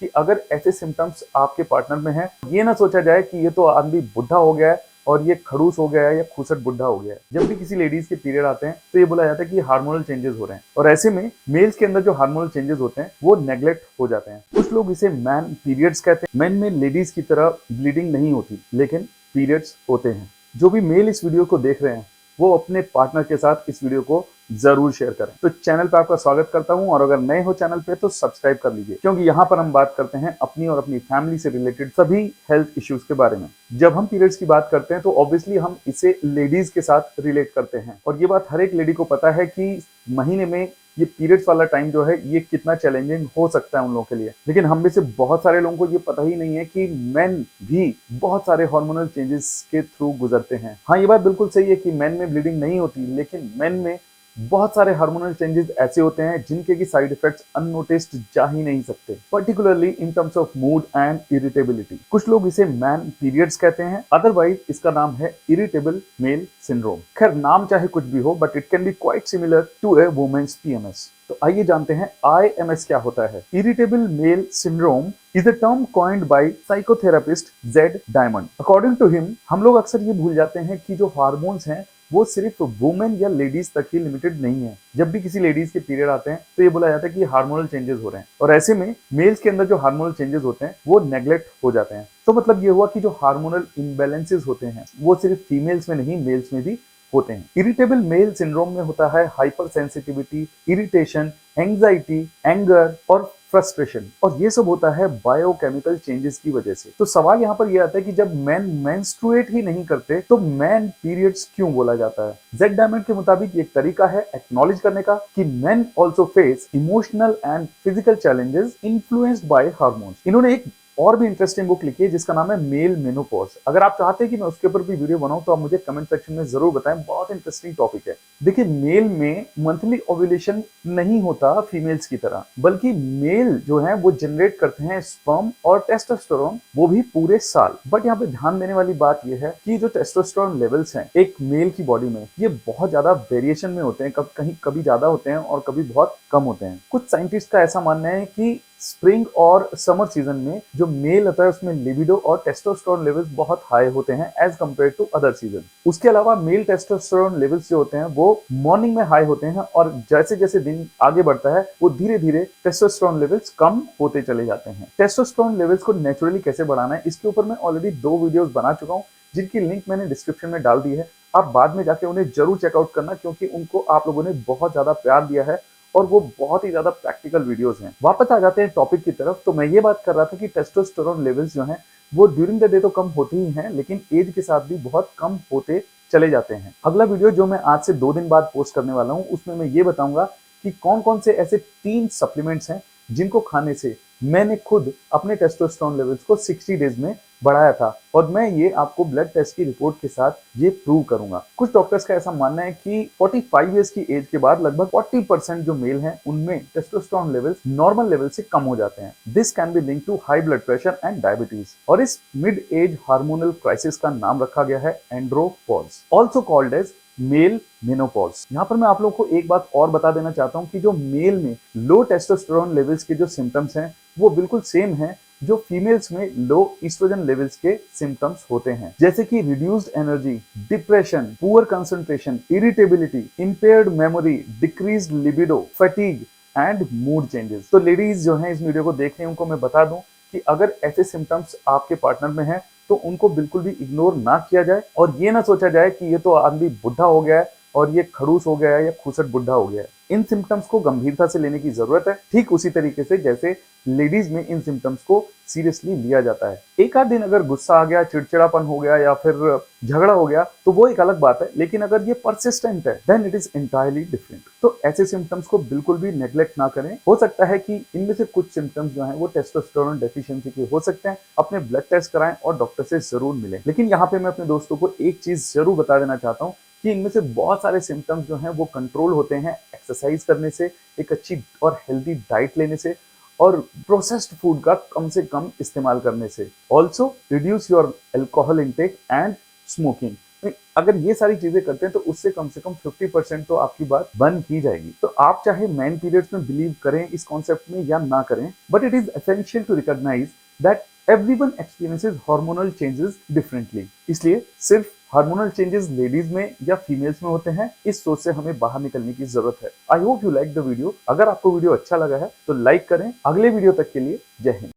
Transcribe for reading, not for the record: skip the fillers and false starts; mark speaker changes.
Speaker 1: कि अगर ऐसे सिम्टम्स आपके पार्टनर में हैं, ये ना सोचा जाए कि ये तो आदमी बुढ़ा हो गया है और ये खड़ूस हो गया है या खूसट बुढ़ा हो गया है। जब भी किसी लेडीज के पीरियड आते हैं तो ये बोला जाता है कि हार्मोनल चेंजेस हो रहे हैं, और ऐसे में मेल्स के अंदर जो हार्मोनल चेंजेस होते हैं वो नेग्लेक्ट हो जाते हैं। कुछ लोग इसे मैन पीरियड्स कहते हैं। मैन में लेडीज की तरह ब्लीडिंग नहीं होती, लेकिन पीरियड्स होते हैं। जो भी मेल इस वीडियो को देख रहे हैं वो अपने पार्टनर के साथ इस वीडियो को जरूर शेयर करें। तो चैनल पे आपका स्वागत करता हूं, और अगर नए हो चैनल पे तो सब्सक्राइब कर लीजिए, क्योंकि यहाँ पर हम बात करते हैं अपनी और अपनी फैमिली से रिलेटेड सभी हेल्थ इश्यूज के बारे में। जब हम पीरियड्स की बात करते हैं तो ऑब्वियसली हम इसे लेडीज के साथ रिलेट करते हैं, और ये बात हर एक लेडी को पता है कि महीने में ये पीरियड्स वाला टाइम जो है ये कितना चैलेंजिंग हो सकता है उन लोगों के लिए। लेकिन हम में से बहुत सारे लोगों को ये पता ही नहीं है कि मेन भी बहुत सारे हार्मोनल चेंजेस के थ्रू गुजरते हैं। हाँ, ये बात बिल्कुल सही है कि मेन में ब्लीडिंग नहीं होती, लेकिन मेन में बहुत सारे हार्मोनल चेंजेस ऐसे होते हैं जिनके की साइड इफेक्ट्स अननोटिस्ड जा ही नहीं सकते, particularly in terms of mood and irritability. कुछ लोग इसे मैन पीरियड्स कहते हैं, अदरवाइज इसका नाम है इरिटेबल मेल सिंड्रोम। खैर, नाम चाहे कुछ भी हो, but it can be quite similar to a women's PMS. तो आइए जानते हैं IMS क्या होता है। Irritable male syndrome is a term coined by psychotherapist Z Diamond. According to him, हम लोग अक्सर ये भूल जाते हैं कि जो हार्मोन्स हैं वो सिर्फ वुमेन या लेडीज तक ही लिमिटेड नहीं है। जब भी किसी लेडीज के पीरियड आते हैं तो ये बोला जाता है कि हार्मोनल चेंजेस हो रहे हैं, और ऐसे में मेल्स के अंदर जो हार्मोनल चेंजेस होते हैं वो नेग्लेक्ट हो जाते हैं। तो मतलब ये हुआ कि जो हार्मोनल इम्बैलेंसेस होते हैं वो सिर्फ फीमेल्स में नहीं, मेल्स में भी होते हैं। इरिटेबल मेल सिंड्रोम में होता है hyper sensitivity, irritation, anxiety, anger और फ्रस्ट्रेशन, और ये सब होता है बायोकेमिकल चेंजेस की वजह से। तो सवाल यहाँ पर यह आता है कि जब मैन मेंस्ट्रुएट ही नहीं करते तो मैन पीरियड्स क्यों बोला जाता है। जेड डायमंड के मुताबिक एक तरीका है एक्नॉलेज करने का कि main also face emotional and physical challenges influenced by hormones. इन्होंने एक और भी इंटरेस्टिंग बुक लिखी है जिसका नाम है मेल मेनोपॉज। अगर आप चाहते हैं कि मैं उसके ऊपर भी वीडियो बनाऊं तो आप मुझे कमेंट सेक्शन में जरूर बताएं, बहुत इंटरेस्टिंग टॉपिक है। देखिए, मेल में मंथली ओव्यूलेशन नहीं होता फीमेल्स की तरह, बल्कि मेल जो है वो जनरेट करते हैं स्पर्म और टेस्टोस्टेरोन, वो भी पूरे साल। बट यहाँ पे ध्यान देने वाली बात यह है कि जो टेस्टोस्टेरोन लेवल्स हैं एक मेल की बॉडी में, ये बहुत ज्यादा वेरिएशन में होते हैं। कभी ज्यादा होते हैं और कभी बहुत कम होते हैं। कुछ साइंटिस्ट का ऐसा मानना है कि स्प्रिंग और समर सीजन में जो मेल होता है उसमें लिबिडो और टेस्टोस्टेरोन लेवल्स बहुत हाई होते हैं as compared to other season. उसके अलावा मेल टेस्टोस्टेरोन लेवल्स जो होते हैं वो मॉर्निंग में हाई होते हैं, और जैसे जैसे दिन आगे बढ़ता है वो धीरे धीरे टेस्टोस्टेरोन लेवल्स कम होते चले जाते हैं। टेस्टोस्टेरोन लेवल्स को नेचुरली कैसे बढ़ाना है, इसके ऊपर मैं ऑलरेडी 2 वीडियोस बना चुका हूँ, जिनकी लिंक मैंने डिस्क्रिप्शन में डाल दी है। आप बाद में जाके उन्हें जरूर चेकआउट करना, क्योंकि उनको आप लोगों ने बहुत ज्यादा प्यार दिया है और वो बहुत ही ज्यादा प्रैक्टिकल वीडियोस हैं। वापस आ जाते हैं टॉपिक की तरफ। तो मैं ये बात कर रहा था कि टेस्टोस्टेरोन लेवल्स जो हैं वो ड्यूरिंग द डे तो कम होते ही हैं, लेकिन एज के साथ भी बहुत कम होते चले जाते हैं। अगला वीडियो जो मैं आज से 2 दिन बाद पोस्ट करने वाला हूँ उसमें मैं ये बताऊंगा कि कौन कौन से ऐसे 3 सप्लीमेंट्स हैं जिनको खाने से मैंने खुद अपने टेस्टोस्टेरोन लेवल्स को 60 डेज में बढ़ाया था, और मैं ये आपको ब्लड टेस्ट की रिपोर्ट के साथ ये प्रूव करूंगा। कुछ डॉक्टर्स का ऐसा मानना है कि 45 इयर्स की एज के बाद लगभग 40% जो मेल हैं उनमें टेस्टोस्टेरोन लेवल्स नॉर्मल लेवल से कम हो जाते हैं। This can be link to high blood pressure and diabetes, और इस मिड एज हार्मोनल क्राइसिस का नाम रखा गया है andropause, also called as male menopause. यहाँ पर मैं आप लोगों को एक बात और बता देना चाहता हूँ कि जो मेल में लो टेस्टोस्टेरोन लेवल्स के जो सिम्टम्स हैं वो बिल्कुल सेम हैं जो फीमेल्स में लो ईस्ट्रोजन लेवल्स के सिम्टम्स होते हैं, जैसे कि reduced energy, depression, poor concentration, irritability, impaired memory, decreased libido, fatigue and mood changes. तो लेडीज जो हैं इस वीडियो को देख रही हैं उनको मैं बता दूं कि अगर ऐसे सिम्टम्स आपके पार्टनर में हैं तो उनको बिल्कुल भी इग्नोर ना किया जाए, और ये ना सोचा जाए कि ये तो आदमी बुढ़ा हो गया है और ये खड़ूस हो गया है या खूसट बुढ़ा हो गया है। इन सिम्टम्स को गंभीरता से लेने की जरूरत है, ठीक उसी तरीके से जैसे लेडीज में इन सिम्टम्स को सीरियसली लिया जाता है। एक आध दिन अगर गुस्सा आ गया, चिड़चिड़ापन हो गया या फिर झगड़ा हो गया तो वो एक अलग बात है, लेकिन अगर ये परसिस्टेंट है then it is entirely different. तो ऐसे सिम्टम्स को बिल्कुल भी नेग्लेक्ट ना करें। हो सकता है कि इनमें से कुछ सिम्टम्स जो हैं वो टेस्टोस्टेरोन डेफिशिएंसी के हो सकते हैं। अपने ब्लड टेस्ट कराएं और डॉक्टर से जरूर मिलें। लेकिन यहाँ पे मैं अपने दोस्तों को एक चीज जरूर बता देना चाहता हूँ कि इनमें से बहुत सारे सिम्टम्स जो हैं वो कंट्रोल होते हैं एक्सरसाइज करने से, एक अच्छी और हेल्दी डाइट लेने से, और प्रोसेस्ड फूड का कम से कम इस्तेमाल करने से। Also reduce your alcohol intake and smoking. अगर ये सारी चीजें करते हैं तो उससे कम से कम 50% तो आपकी बात बन ही जाएगी। तो आप चाहे मैन पीरियड्स में बिलीव करें इस कॉन्सेप्ट में या ना करें, but it is essential to recognize that everyone experiences hormonal changes differently. इसलिए सिर्फ हार्मोनल चेंजेस लेडीज में या फीमेल्स में होते हैं, इस सोच से हमें बाहर निकलने की जरूरत है। I hope you like the video. अगर आपको वीडियो अच्छा लगा है तो लाइक करें। अगले वीडियो तक के लिए जय हिंद।